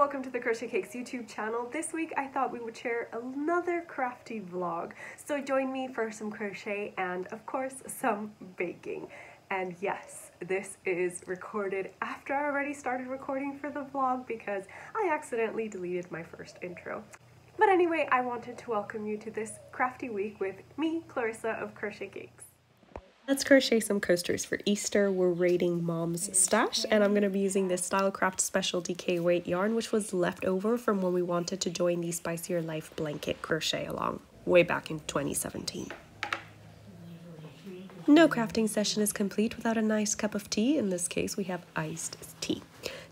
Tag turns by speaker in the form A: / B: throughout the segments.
A: welcome to the Crochet Cakes YouTube channel. This week I thought we would share another crafty vlog. So join me for some crochet and of course some baking. And yes, this is recorded after I already started recording for the vlog because I accidentally deleted my first intro. But anyway, I wanted to welcome you to this crafty week with me, Clarissa of Crochet Cakes. Let's crochet some coasters for Easter. We're raiding Mom's stash, and I'm going to be using this Stylecraft Special DK weight yarn, which was left over from when we wanted to join the Spicier Life blanket crochet along way back in 2017. No crafting session is complete without a nice cup of tea. In this case, we have iced tea.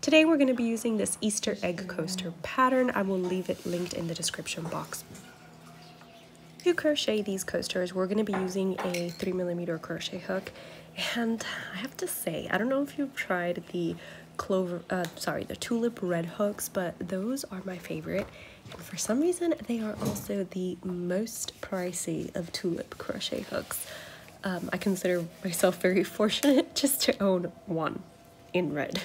A: Today we're going to be using this Easter egg coaster pattern. I will leave it linked in the description box. To crochet these coasters, we're going to be using a 3mm crochet hook, and I have to say, I don't know if you've tried the the tulip red hooks, but those are my favorite, and for some reason they are also the most pricey of tulip crochet hooks. I consider myself very fortunate just to own one in red.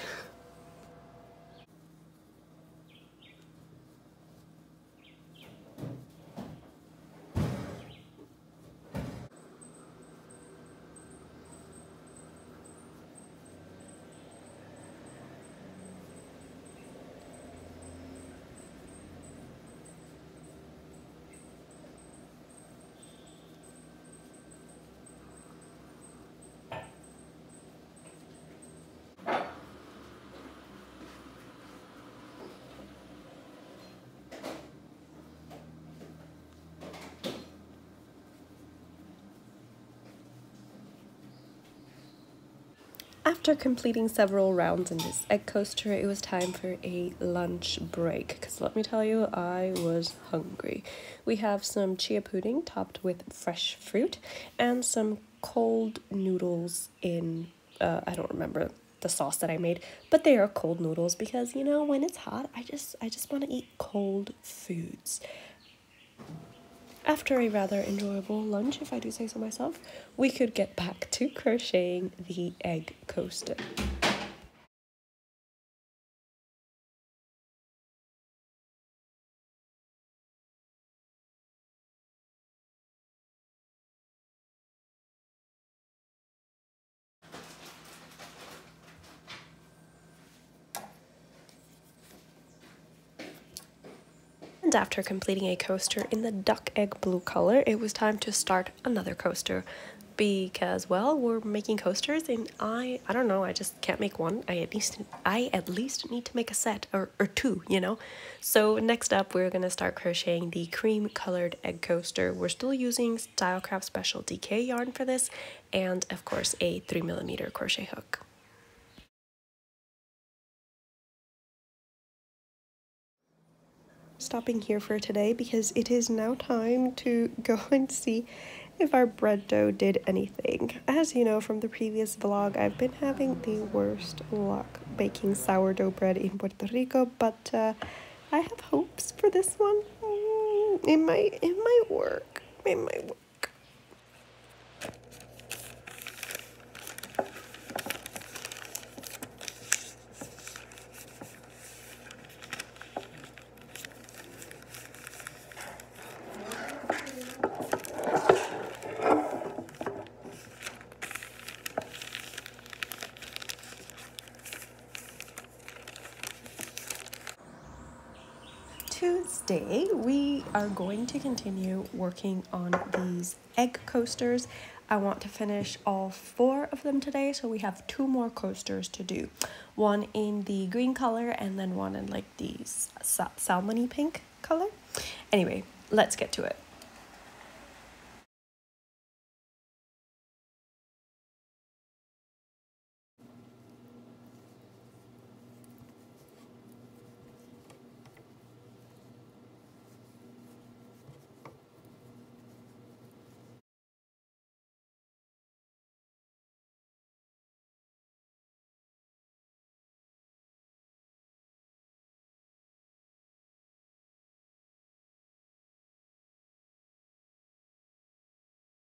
A: After completing several rounds in this egg coaster, it was time for a lunch break, because let me tell you, I was hungry. We have some chia pudding topped with fresh fruit and some cold noodles in, I don't remember the sauce that I made, but they are cold noodles because, you know, when it's hot, I just want to eat cold foods. After a rather enjoyable lunch, if I do say so myself, we could get back to crocheting the egg coaster. And after completing a coaster in the duck egg blue color, it was time to start another coaster because, well, we're making coasters and I don't know, I just can't make one. I at least need to make a set or two, you know. So next up we're going to start crocheting the cream colored egg coaster. We're still using Stylecraft Special DK yarn for this and of course a 3mm crochet hook. Stopping here for today because it is now time to go and see if our bread dough did anything. As you know from the previous vlog, I've been having the worst luck baking sourdough bread in Puerto Rico, but I have hopes for this one. It might work. It might work. Today we are going to continue working on these egg coasters. I want to finish all 4 of them today, so we have 2 more coasters to do. One in the green color and then one in like the salmony pink color. Anyway, let's get to it.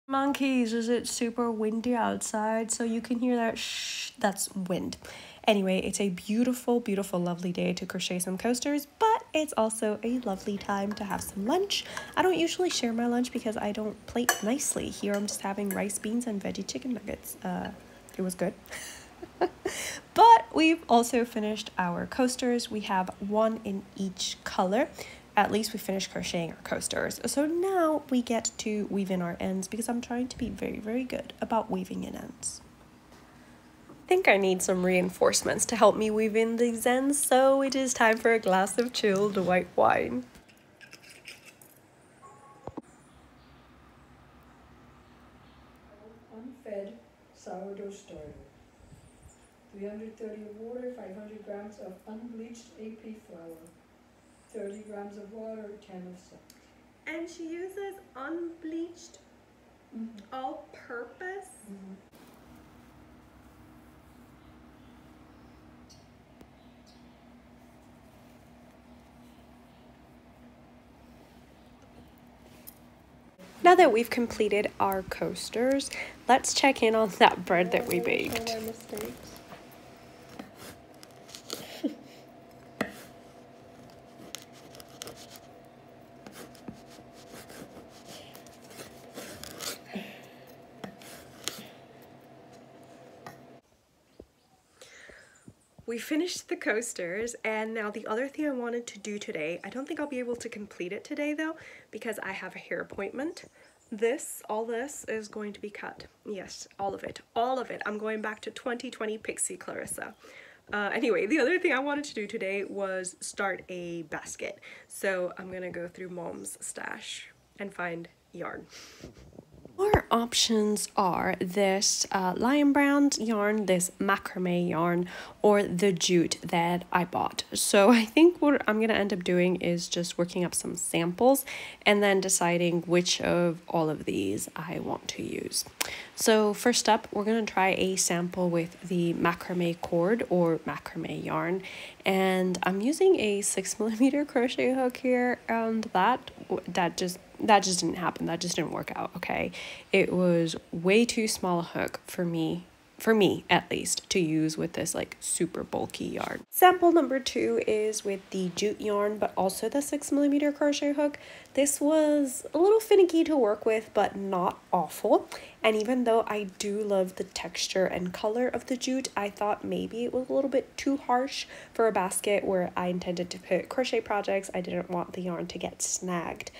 A: Monkeys, is it super windy outside? So you can hear that shh, that's wind. Anyway, it's a beautiful, beautiful, lovely day to crochet some coasters, but it's also a lovely time to have some lunch. I don't usually share my lunch because I don't plate nicely. Here I'm just having rice, beans, and veggie chicken nuggets. It was good. But we've also finished our coasters. We have one in each color. At least we finished crocheting our coasters. So now we get to weave in our ends because I'm trying to be very, very good about weaving in ends. I think I need some reinforcements to help me weave in these ends, so it is time for a glass of chilled white wine.
B: Unfed sourdough starter. 330 of water, 500 grams of unbleached AP flour, 30 grams of water, 10 of salt.
A: And she uses unbleached, all-purpose. Now that we've completed our coasters, let's check in on that bread that we baked. We finished the coasters, and now the other thing I wanted to do today, I don't think I'll be able to complete it today though, because I have a hair appointment. All this is going to be cut. Yes, all of it. I'm going back to 2020 Pixie Clarissa. Anyway, the other thing I wanted to do today was start a basket. So I'm gonna go through Mom's stash and find yarn. Our options are this Lion Brown yarn, this macrame yarn, or the jute that I bought. So I think what I'm going to end up doing is just working up some samples and then deciding which of all of these I want to use. So first up, we're going to try a sample with the macrame cord or macrame yarn. And I'm using a 6mm crochet hook here, and that just didn't happen. That just didn't work out, okay? It was way too small a hook for me at least, to use with this like super bulky yarn. Sample number 2 is with the jute yarn, but also the 6mm crochet hook. This was a little finicky to work with, but not awful. And even though I do love the texture and color of the jute, I thought maybe it was a little bit too harsh for a basket where I intended to put crochet projects. I didn't want the yarn to get snagged.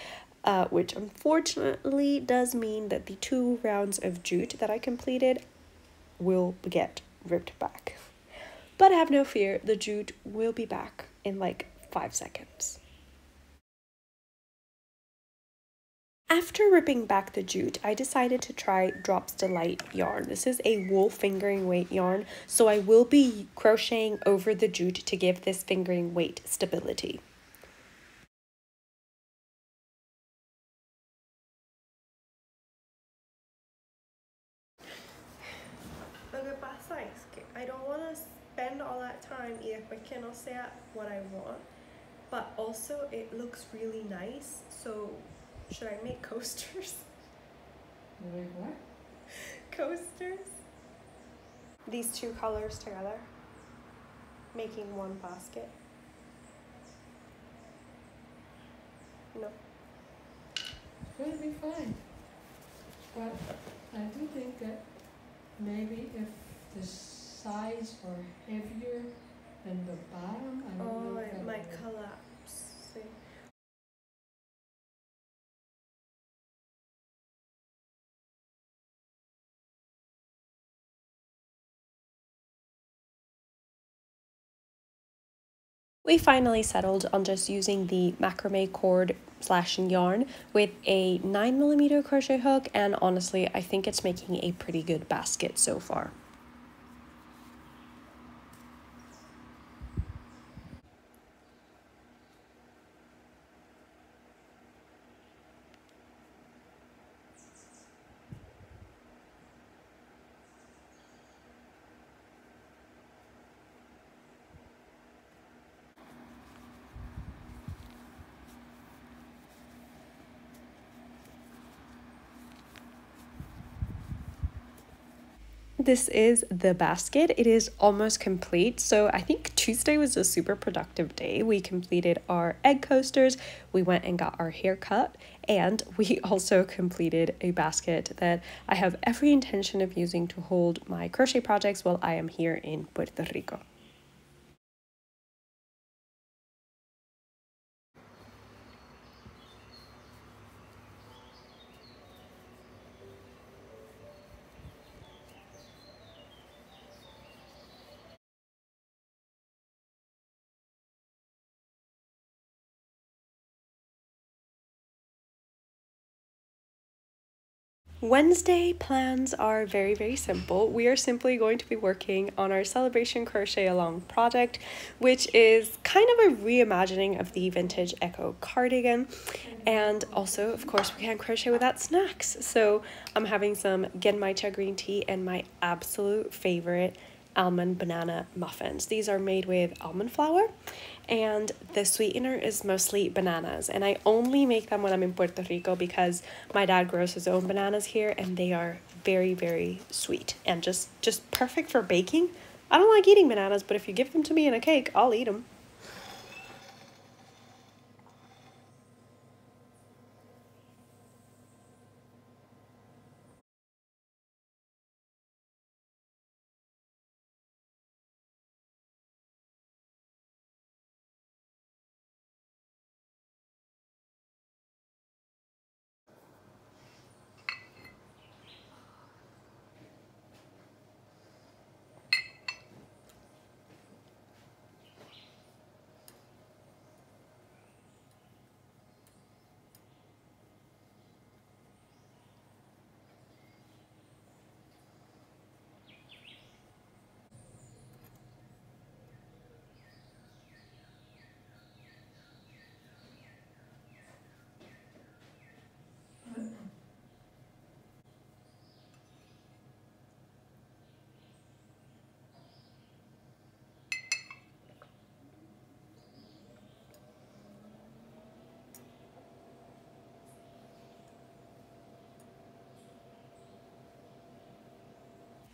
A: Which unfortunately does mean that the 2 rounds of jute that I completed will get ripped back. But have no fear, the jute will be back in like 5 seconds. After ripping back the jute, I decided to try Drops Delight yarn. This is a wool fingering weight yarn, so I will be crocheting over the jute to give this fingering weight stability. Lo que pasa es que I don't want to spend all that time y después que no sea what I want, but also it looks really nice, so should I make coasters?
B: Like what?
A: Coasters? These 2 colors together, making one basket. No.
B: It's going to be fine. But I do think that maybe if the sides are heavier than the bottom, I don't know if
A: it might
B: will.
A: collapse. See? We finally settled on just using the macrame cord / yarn with a 9mm crochet hook, and honestly I think it's making a pretty good basket so far. This is the basket. It is almost complete. So I think Tuesday was a super productive day. We completed our egg coasters, we went and got our hair cut, and we also completed a basket that I have every intention of using to hold my crochet projects while I am here in Puerto Rico. Wednesday plans are very simple. We are simply going to be working on our Celebration Crochet Along project, which is kind of a reimagining of the vintage Echo cardigan. And also, of course, we can't crochet without snacks. So I'm having some genmaicha green tea and my absolute favorite almond banana muffins. These are made with almond flour, and the sweetener is mostly bananas, and I only make them when I'm in Puerto Rico because my dad grows his own bananas here and they are very sweet and just perfect for baking. I don't like eating bananas, but if you give them to me in a cake, I'll eat them.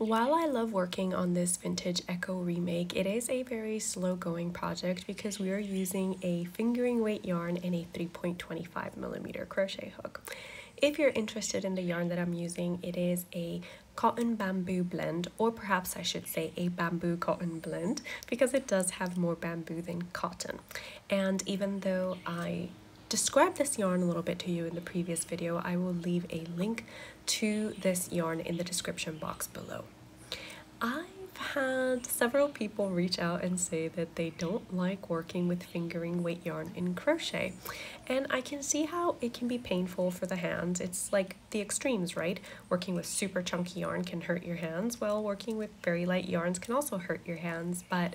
A: While I love working on this vintage Echo remake, it is a very slow going project because we are using a fingering weight yarn and a 3.25mm crochet hook. If you're interested in the yarn that I'm using, it is a cotton bamboo blend, or perhaps I should say a bamboo cotton blend, because it does have more bamboo than cotton. And even though I described this yarn a little bit to you in the previous video, I will leave a link to this yarn in the description box below. I've had several people reach out and say that they don't like working with fingering weight yarn in crochet, and I can see how it can be painful for the hands. It's like the extremes, right? Working with super chunky yarn can hurt your hands, while working with very light yarns can also hurt your hands, but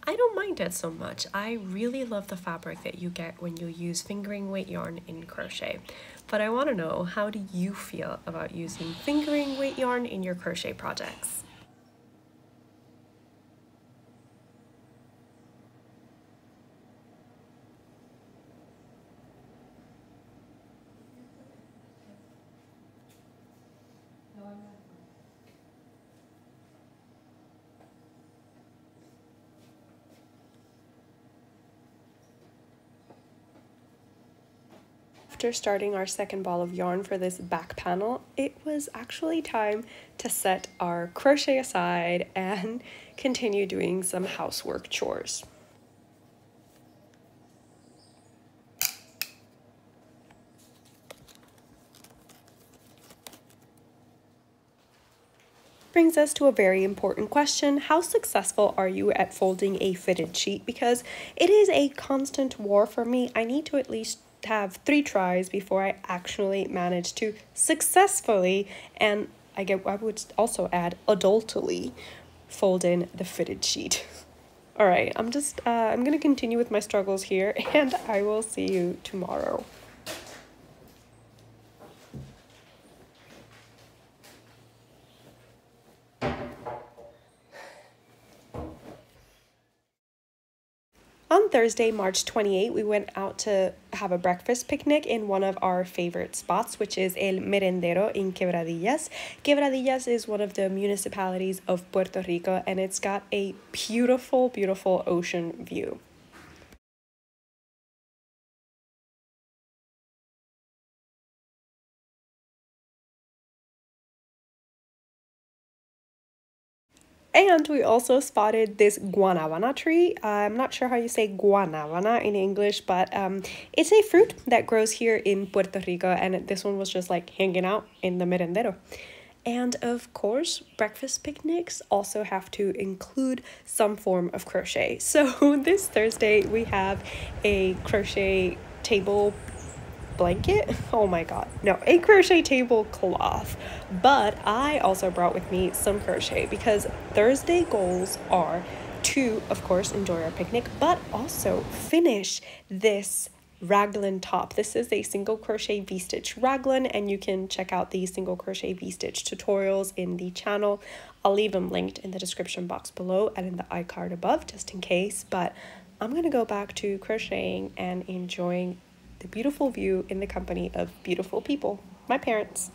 A: I don't mind it so much. I really love the fabric that you get when you use fingering weight yarn in crochet. But I want to know, how do you feel about using fingering weight yarn in your crochet projects? After starting our second ball of yarn for this back panel, it was actually time to set our crochet aside and continue doing some housework chores. Brings us to a very important question. How successful are you at folding a fitted sheet? Because it is a constant war for me. I need to at least have 3 tries before I actually manage to successfully, and I would also add adultly, fold in the fitted sheet. All right, I'm gonna continue with my struggles here, and I will see you tomorrow. On Thursday, March 28, we went out to have a breakfast picnic in one of our favorite spots, which is El Merendero in Quebradillas. Quebradillas is one of the municipalities of Puerto Rico, and it's got a beautiful, beautiful ocean view. And we also spotted this guanabana tree. I'm not sure how you say guanabana in English, but it's a fruit that grows here in Puerto Rico, and this one was just like hanging out in the merendero. And of course, breakfast picnics also have to include some form of crochet. So this Thursday, we have a crochet table blanket. Oh my god, no, a crochet tablecloth. But I also brought with me some crochet because Thursday goals are to, of course, enjoy our picnic, but also finish this raglan top. This is a single crochet v-stitch raglan, and you can check out the single crochet v-stitch tutorials in the channel. I'll leave them linked in the description box below and in the iCard above just in case. But I'm gonna go back to crocheting and enjoying the beautiful view in the company of beautiful people, my parents.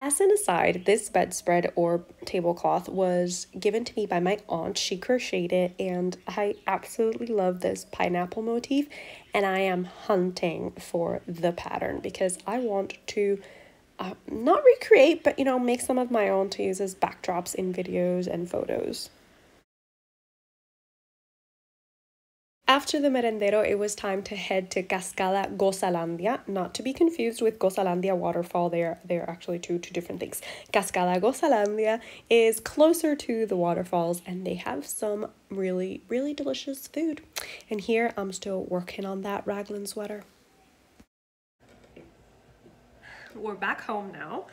A: As an aside, this bedspread or tablecloth was given to me by my aunt. She crocheted it, and I absolutely love this pineapple motif, and I am hunting for the pattern because I want to not recreate, but make some of my own to use as backdrops in videos and photos. After the merendero, it was time to head to Cascada Gozalandia, not to be confused with Gozalandia waterfall. They're actually two different things. Cascada Gozalandia is closer to the waterfalls, and they have some really, really delicious food. And here I'm still working on that raglan sweater. We're back home now,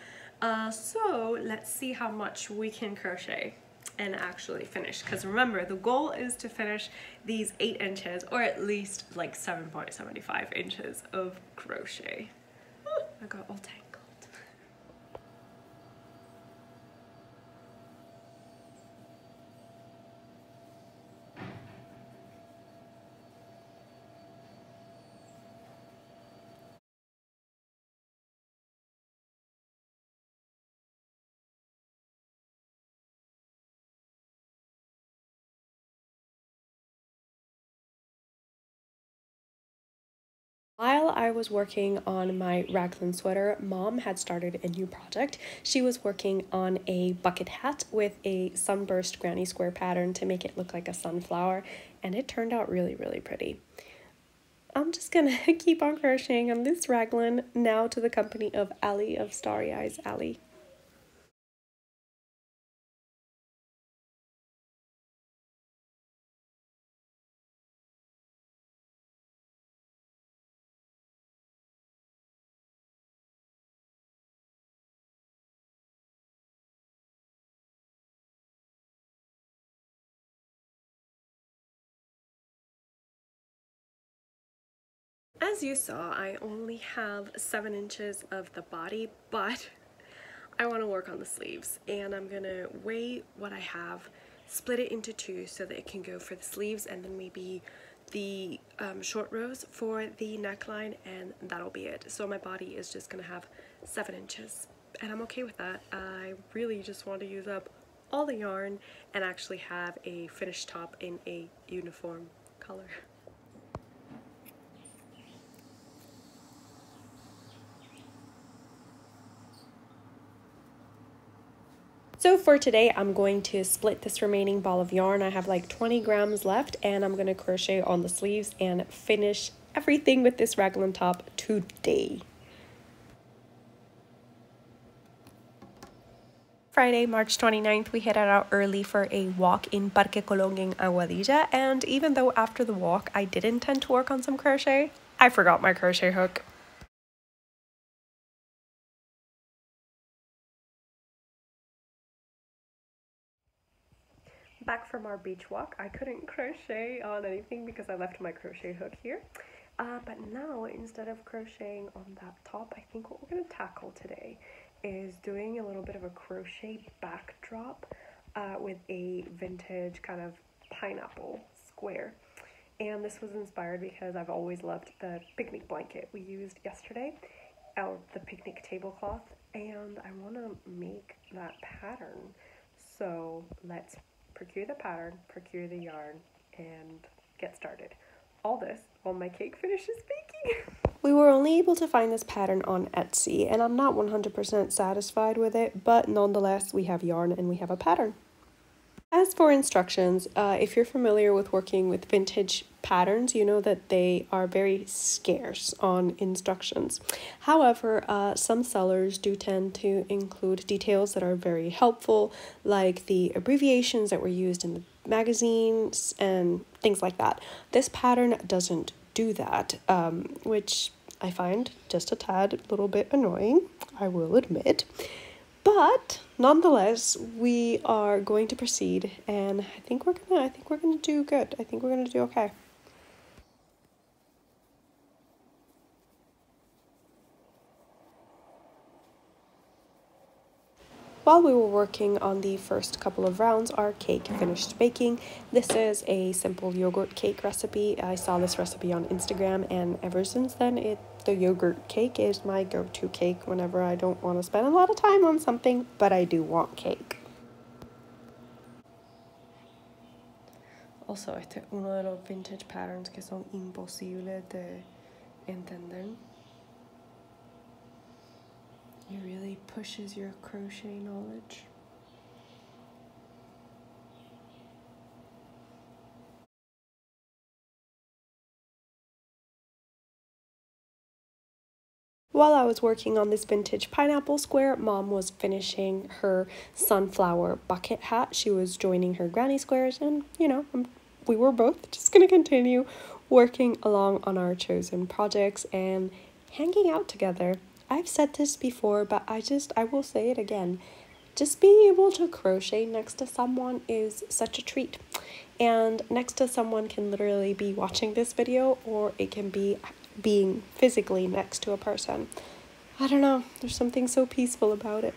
A: so let's see how much we can crochet and actually finish, because remember, the goal is to finish these 8 inches or at least like 7.75 inches of crochet. I got all tangled. While I was working on my raglan sweater, Mom had started a new project. She was working on a bucket hat with a sunburst granny square pattern to make it look like a sunflower, and it turned out really, really pretty. I'm just gonna keep on crocheting on this raglan now to the company of Allie of Starry Eyes Allie. As you saw, I only have 7 inches of the body, but I want to work on the sleeves, and I'm gonna weigh what I have, split it into 2 so that it can go for the sleeves, and then maybe the short rows for the neckline, and that'll be it. So my body is just gonna have 7 inches, and I'm okay with that. I really just want to use up all the yarn and actually have a finished top in a uniform color. So for today, I'm going to split this remaining ball of yarn. I have like 20 grams left, and I'm going to crochet on the sleeves and finish everything with this raglan top today. Friday, March 29th, we headed out early for a walk in Parque Colón in Aguadilla, and even though after the walk I did intend to work on some crochet, I forgot my crochet hook. Back from our beach walk, I couldn't crochet on anything because I left my crochet hook here. But now, instead of crocheting on that top, I think what we're going to tackle today is doing a little bit of a crochet backdrop with a vintage kind of pineapple square. And this was inspired because I've always loved the picnic blanket we used yesterday, or the picnic tablecloth, and I want to make that pattern. So let's procure the pattern, procure the yarn, and get started. All this while my cake finishes baking. We were only able to find this pattern on Etsy, and I'm not 100% satisfied with it, but nonetheless, we have yarn and we have a pattern. As for instructions, if you're familiar with working with vintage patterns, you know that they are very scarce on instructions. However, some sellers do tend to include details that are very helpful, like the abbreviations that were used in the magazines and things like that. This pattern doesn't do that, which I find just a tad little bit annoying, I will admit. But nonetheless, we are going to proceed, and I think we're gonna do good. I think we're gonna do okay. While we were working on the first couple of rounds, our cake finished baking. This is a simple yogurt cake recipe. I saw this recipe on Instagram, and ever since then, the yogurt cake is my go-to cake whenever I don't want to spend a lot of time on something, but I do want cake. Also, este es uno de los vintage patterns que son imposibles de entender. It really pushes your crochet knowledge. While I was working on this vintage pineapple square, Mom was finishing her sunflower bucket hat. She was joining her granny squares, and we were both just going to continue working along on our chosen projects and hanging out together. I've said this before, but I will say it again. Just being able to crochet next to someone is such a treat. And next to someone can literally be watching this video, or it can be being physically next to a person. I don't know, there's something so peaceful about it.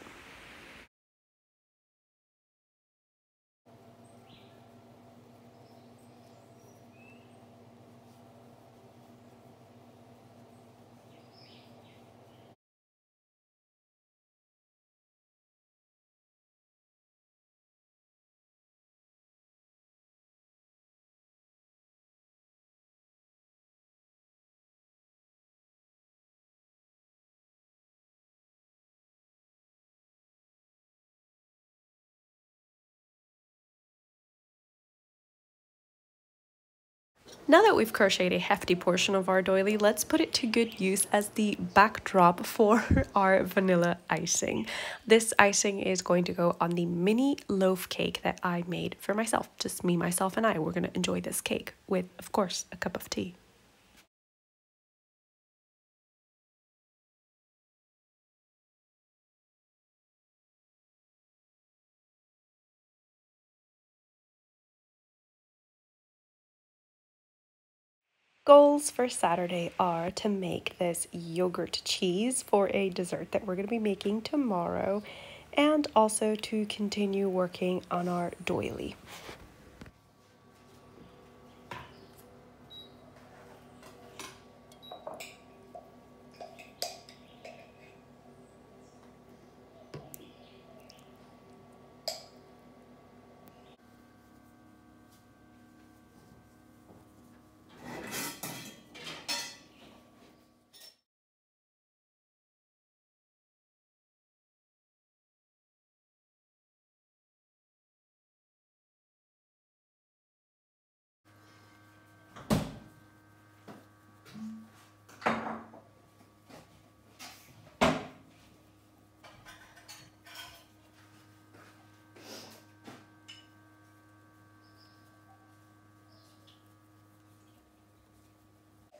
A: Now that we've crocheted a hefty portion of our doily, let's put it to good use as the backdrop for our vanilla icing. This icing is going to go on the mini loaf cake that I made for myself. Just me, myself, and I. We're going to enjoy this cake with, of course, a cup of tea. Goals for Saturday are to make this yogurt cheese for a dessert that we're going to be making tomorrow, and also to continue working on our doily.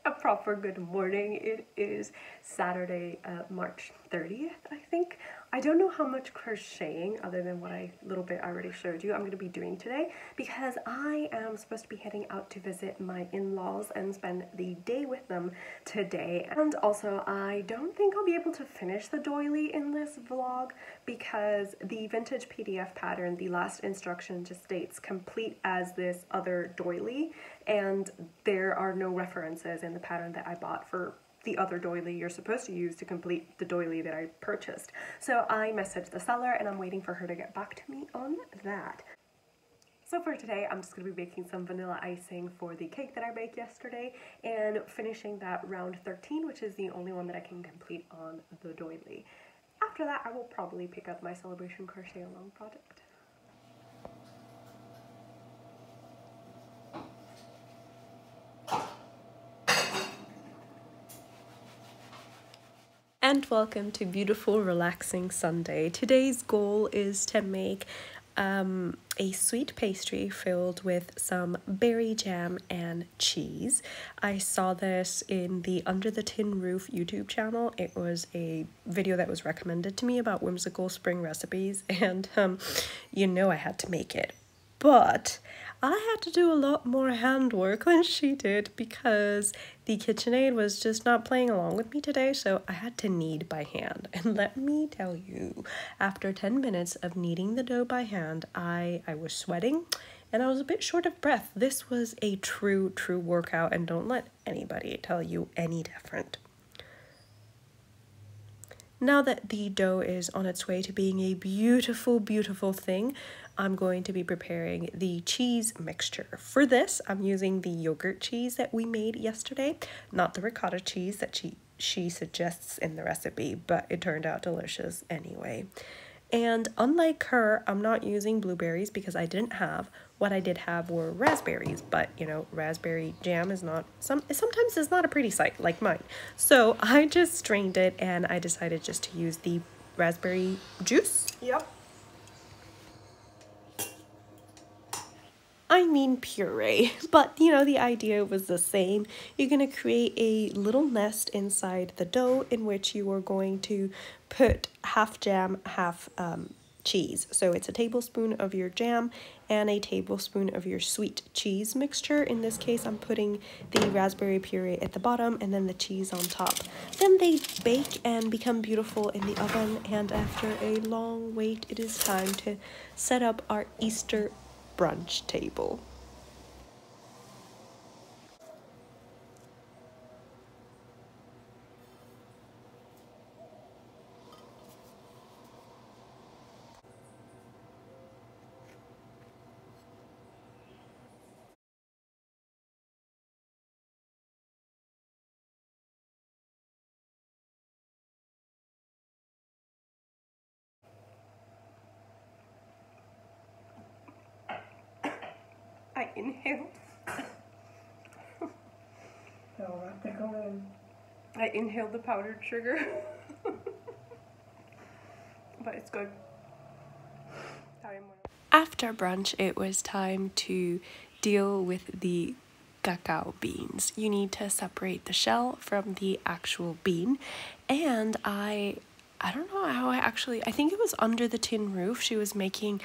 A: A proper good morning. It is Saturday, March 30th, I think. I don't know how much crocheting, other than what little bit I already showed you, I'm going to be doing today, because I am supposed to be heading out to visit my in-laws and spend the day with them today. And also, I don't think I'll be able to finish the doily in this vlog because the vintage PDF pattern, the last instruction just states complete as this other doily, and there are no references in the pattern that I bought for the other doily you're supposed to use to complete the doily that I purchased. So I messaged the seller and I'm waiting for her to get back to me on that. So for today, I'm just going to be baking some vanilla icing for the cake that I baked yesterday and finishing that round 13, which is the only one that I can complete on the doily. After that, I will probably pick up my celebration crochet along project. And welcome to beautiful, relaxing Sunday. Today's goal is to make a sweet pastry filled with some berry jam and cheese. I saw this in the Under the Tin Roof YouTube channel. It was a video that was recommended to me about whimsical spring recipes, and you know I had to make it. But I had to do a lot more handwork than she did because the KitchenAid was just not playing along with me today, so I had to knead by hand. And let me tell you, after 10 minutes of kneading the dough by hand, I was sweating and I was a bit short of breath. This was a true workout, and don't let anybody tell you any different. Now that the dough is on its way to being a beautiful thing, I'm going to be preparing the cheese mixture. For this, I'm using the yogurt cheese that we made yesterday, not the ricotta cheese that she suggests in the recipe, but it turned out delicious anyway. And unlike her, I'm not using blueberries because I didn't have. What I did have were raspberries, but you know, raspberry jam is not, sometimes it's not a pretty sight like mine. So I just strained it and I decided just to use the raspberry juice. Yep. I mean puree, but you know, the idea was the same. You're going to create a little nest inside the dough in which you are going to put half jam, half cheese. So it's a tablespoon of your jam and a tablespoon of your sweet cheese mixture. In this case, I'm putting the raspberry puree at the bottom and then the cheese on top. Then they bake and become beautiful in the oven, and after a long wait, it is time to set up our Easter brunch table. I inhaled. I inhaled the powdered sugar, but it's good. After brunch, it was time to deal with the cacao beans. You need to separate the shell from the actual bean, and I don't know how I think it was Under the Tin Roof. She was making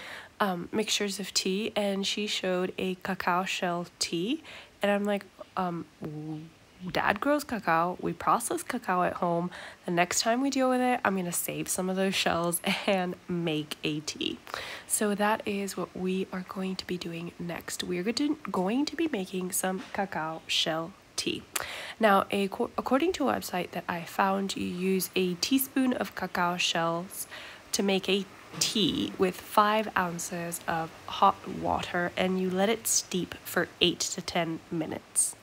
A: mixtures of tea, and she showed a cacao shell tea, and I'm like, Dad grows cacao, we process cacao at home. The next time we deal with it, I'm gonna save some of those shells and make a tea. So that is what we are going to be doing next. We're going to be making some cacao shell tea. Now, according to a website that I found, you use a teaspoon of cacao shells to make a tea with 5 ounces of hot water, and you let it steep for 8 to 10 minutes.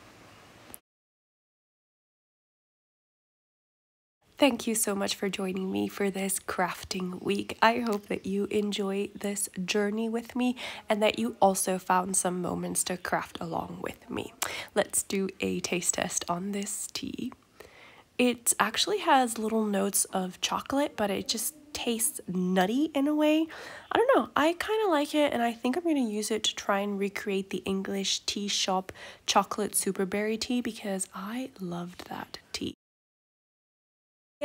A: Thank you so much for joining me for this crafting week. I hope that you enjoy this journey with me and that you also found some moments to craft along with me. Let's do a taste test on this tea. It actually has little notes of chocolate, but it just tastes nutty in a way. I don't know, I kind of like it, and I think I'm going to use it to try and recreate the English tea shop chocolate superberry tea because I loved that tea.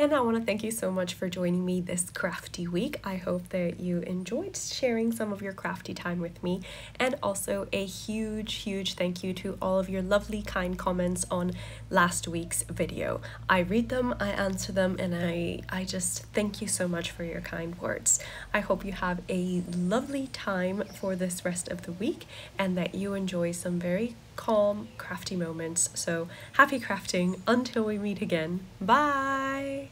A: And I want to thank you so much for joining me this crafty week. I hope that you enjoyed sharing some of your crafty time with me. And also a huge thank you to all of your lovely kind comments on last week's video. I read them, I answer them, and I just thank you so much for your kind words. I hope you have a lovely time for this rest of the week and that you enjoy some very calm crafty moments. So happy crafting until we meet again. Bye.